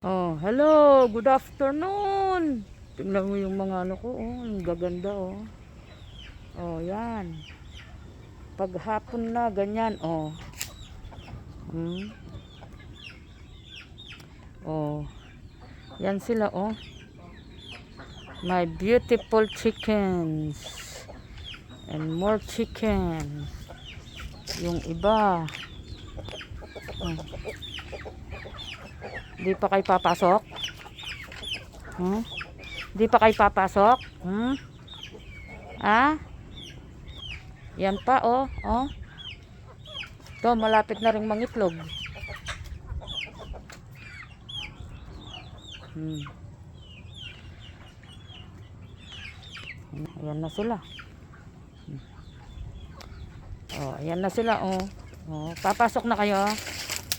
Oh, hello, good afternoon. Tingnan mo yung mga ano ko, ang gaganda oh. Oh, yan. Paghapon na ganyan, oh. Hmm. Oh. Yan sila oh. My beautiful chickens. And more chickens. Yung iba. Oh. Di pa kayo papasok? Hmm? Di pa kayo papasok? Hmm? Ah? Yan pa oh, oh. To malapit na ring mangitlog. Hmm. Ayan na sila. Oh, ayan na sila oh. Oh, papasok na kayo.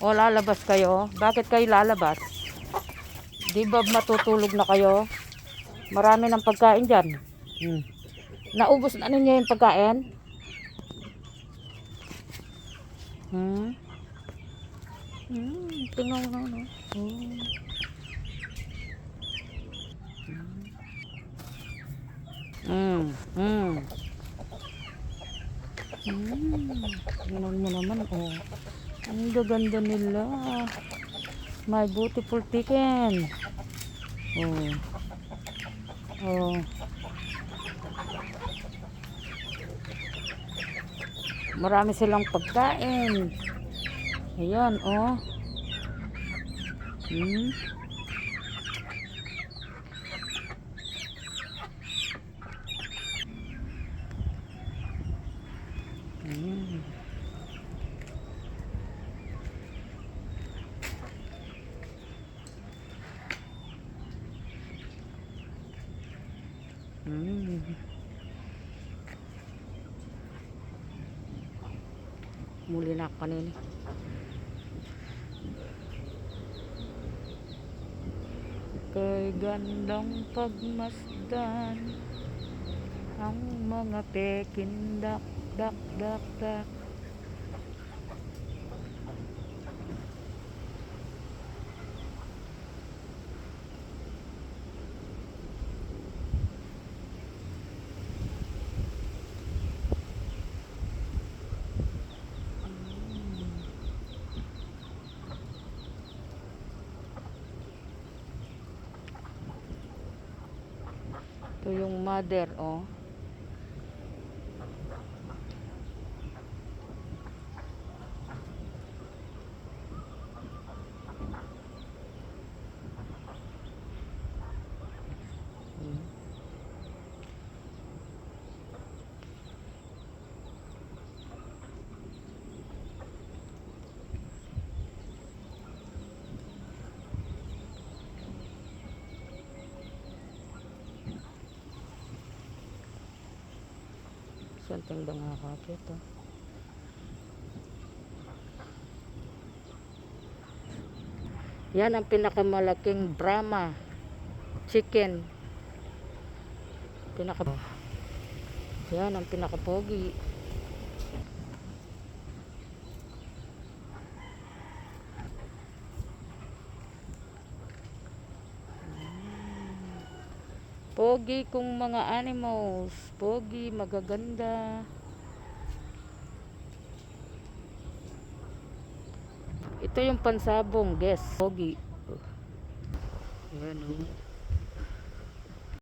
O lalabas kayo. Bakit kayo lalabas? Di ba matutulog na kayo? Marami ng pagkain diyan. Hmm. Naubos na ninyo yung pagkain? Hmm. Tingnan mo no. Hmm. Hmm. Tingnan mo naman oh. Ang gaganda nila. My beautiful chicken. Oh. Oh. Marami silang pagkain. Ayan oh. Hmm. Hmm. Hmm. Muli na kanina. Kay gandang pagmasdan ang mga pekin dak dak dak dak. Ito yung mother oh. Santing ba nga kapit oh. Yan ang pinakamalaking Brahma chicken. Yan ang pinakapogi. Pogi kong mga animals. Pogi, magaganda. Ito yung pansabong, guess. Pogi. Ayan oh.